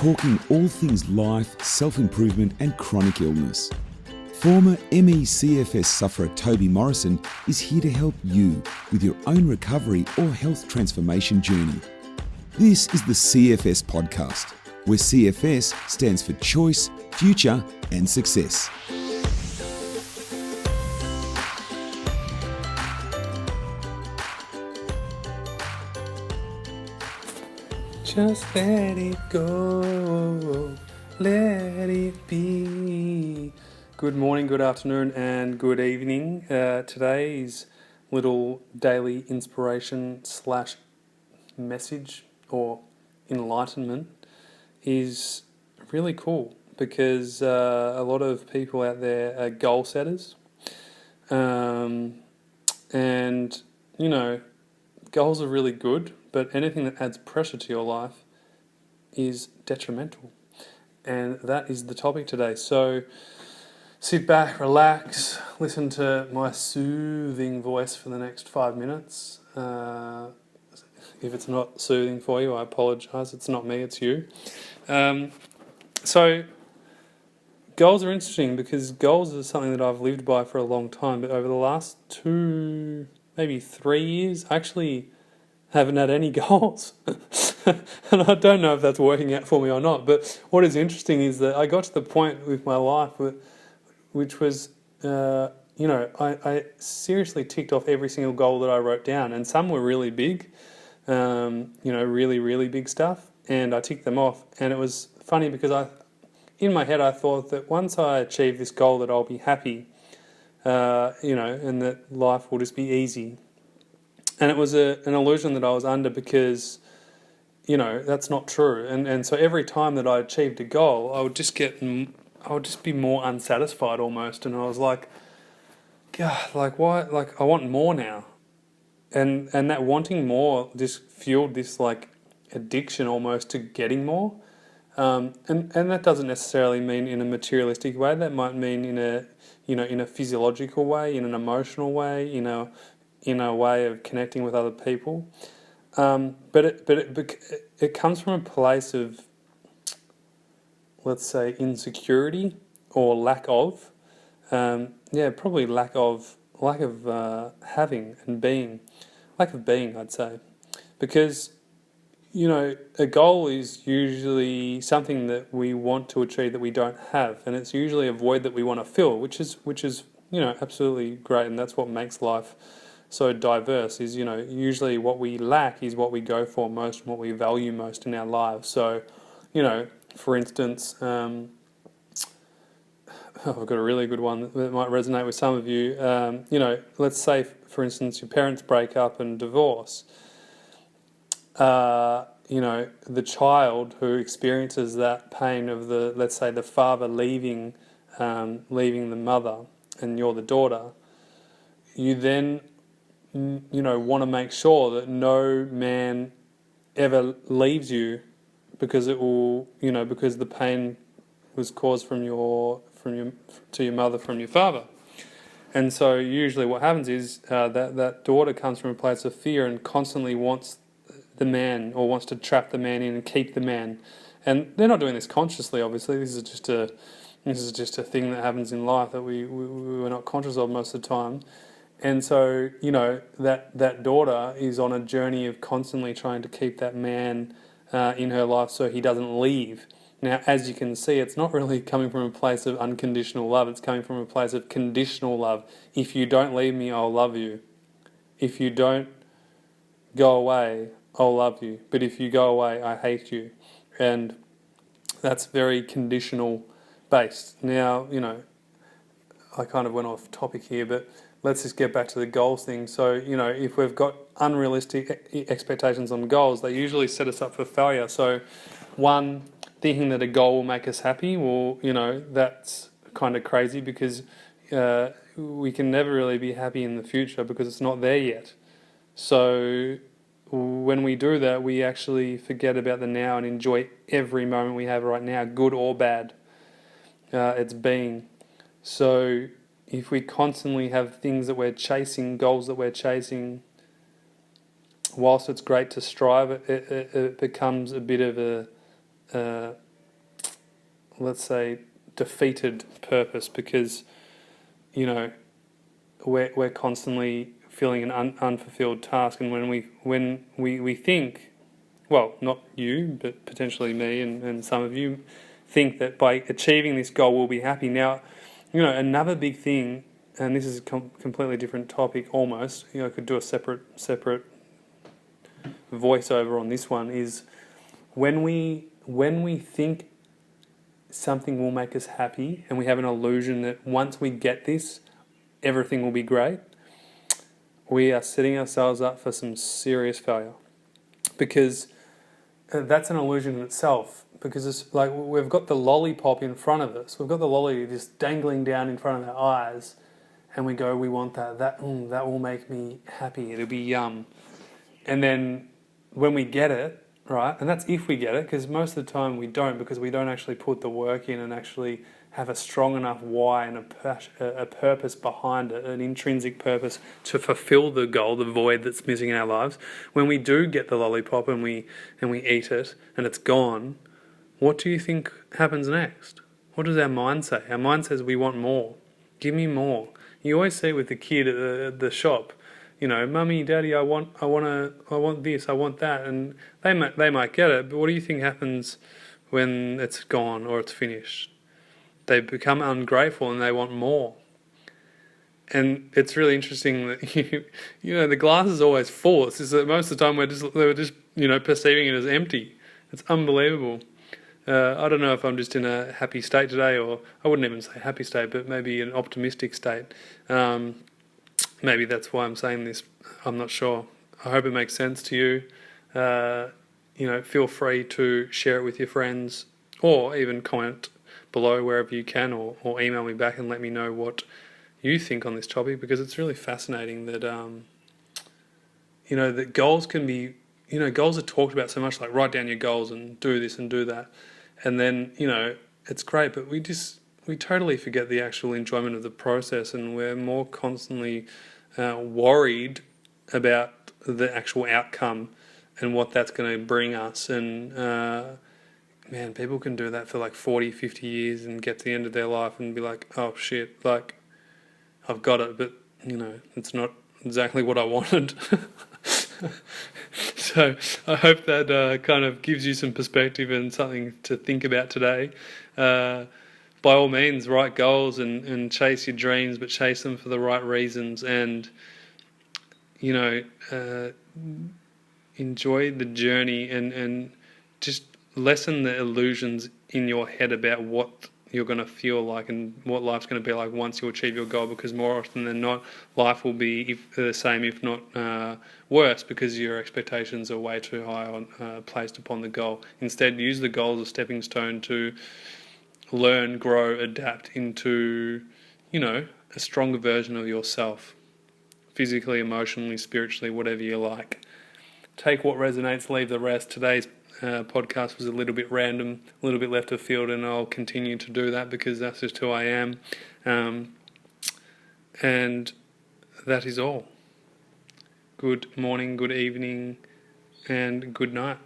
talking all things life, self-improvement and chronic illness. Former ME/CFS sufferer Toby Morrison is here to help you with your own recovery or health transformation journey. This is the CFS Podcast, where CFS stands for Choice, Future and Success. Just let it go, let it be. Good morning, good afternoon, and good evening. Today's little daily inspiration / message or enlightenment is really cool because a lot of people out there are goal setters. And, you know, goals are really good, but anything that adds pressure to your life is detrimental. And that is the topic today. So sit back, relax, listen to my soothing voice for the next 5 minutes. If it's not soothing for you, I apologise. It's not me, it's you. So goals are interesting because goals are something that I've lived by for a long time. But over the last 2, maybe 3 years, I actually haven't had any goals. And I don't know if that's working out for me or not. But what is interesting is that I got to the point with my life which was, I seriously ticked off every single goal that I wrote down. And some were really big, really, really big stuff. And I ticked them off. And it was funny because in my head I thought that once I achieve this goal that I'll be happy, and that life will just be easy. And it was an illusion that I was under because, that's not true. And so every time that I achieved a goal, I would just be more unsatisfied almost. And I was like, God, like why? Like I want more now. And that wanting more just fueled this like addiction almost to getting more. And that doesn't necessarily mean in a materialistic way. That might mean in a physiological way, in an emotional way, in a way of connecting with other people. But it comes from a place of, let's say, insecurity or lack of. Probably lack of having and being. Lack of being, I'd say. Because, a goal is usually something that we want to achieve that we don't have. And it's usually a void that we want to fill, which is absolutely great. And that's what makes life so diverse is, usually what we lack is what we go for most and what we value most in our lives. So, for instance, I've got a really good one that might resonate with some of you. Let's say, for instance, your parents break up and divorce. The child who experiences that pain of let's say the father leaving the mother and you're the daughter, you then want to make sure that no man ever leaves you because it will, because the pain was caused to your mother from your father. And so usually what happens is that daughter comes from a place of fear and constantly wants the man or wants to trap the man in and keep the man. And they're not doing this consciously, obviously. This is just a thing that happens in life that we're not conscious of most of the time. And so, that daughter is on a journey of constantly trying to keep that man in her life so he doesn't leave. Now, as you can see, it's not really coming from a place of unconditional love. It's coming from a place of conditional love. If you don't leave me, I'll love you. If you don't go away, I'll love you. But if you go away, I hate you. And that's very conditional based. Now, I kind of went off topic here, but let's just get back to the goals thing. So, if we've got unrealistic expectations on goals, they usually set us up for failure. So, one, thinking that a goal will make us happy, well, that's kind of crazy because we can never really be happy in the future because it's not there yet. So, when we do that, we actually forget about the now and enjoy every moment we have right now, good or bad. It's being. So, if we constantly have things that we're chasing, goals that we're chasing, whilst it's great to strive, it becomes a bit of a let's say, defeated purpose because, you know, we're constantly feeling an unfulfilled task, and when we think, well, not you, but potentially me and some of you think that by achieving this goal we'll be happy. Now, you know, another big thing, and this is a completely different topic almost, you know, I could do a separate voiceover on this one, is when we think something will make us happy and we have an illusion that once we get this, everything will be great, we are setting ourselves up for some serious failure, because that's an illusion in itself. Because it's like we've got the lollipop in front of us, we've got the lolly just dangling down in front of our eyes, and we go, we want that. That will make me happy. It'll be yum. And then when we get it, right, and that's if we get it, because most of the time we don't, because we don't actually put the work in and actually have a strong enough why and a purpose behind it, an intrinsic purpose to fulfill the goal, the void that's missing in our lives. When we do get the lollipop and we eat it and it's gone, what do you think happens next? What does our mind say? Our mind says we want more. Give me more. You always see with the kid at the shop, you know, Mummy, Daddy, I want this, I want that, and they might get it, but what do you think happens when it's gone or it's finished? They become ungrateful and they want more. And it's really interesting that you know the glass is always full. It's just that most of the time we're just you know perceiving it as empty. It's unbelievable. I don't know if I'm just in a happy state today, or I wouldn't even say happy state, but maybe an optimistic state. Maybe that's why I'm saying this. I'm not sure. I hope it makes sense to you. You know, feel free to share it with your friends, or even comment below wherever you can, or email me back and let me know what you think on this topic, because it's really fascinating that you know that goals can be, you know, goals are talked about so much, like write down your goals and do this and do that, and then you know it's great, but we totally forget the actual enjoyment of the process, and we're more constantly worried about the actual outcome and what that's going to bring us. And man, people can do that for like 40, 50 years and get to the end of their life and be like, oh shit, like I've got it, but you know, it's not exactly what I wanted. So I hope that kind of gives you some perspective and something to think about today. By all means, write goals and chase your dreams, but chase them for the right reasons, and you know, enjoy the journey and just lessen the illusions in your head about what you're going to feel like and what life's going to be like once you achieve your goal, because more often than not life will be the same, if not worse, because your expectations are way too high on placed upon the goal. Instead, use the goal as a stepping stone to learn, grow, adapt into, you know, a stronger version of yourself, physically, emotionally, spiritually, whatever you like. Take what resonates, leave the rest. Today's podcast was a little bit random, a little bit left of field, and I'll continue to do that because that's just who I am. And that is all. Good morning, good evening, and good night.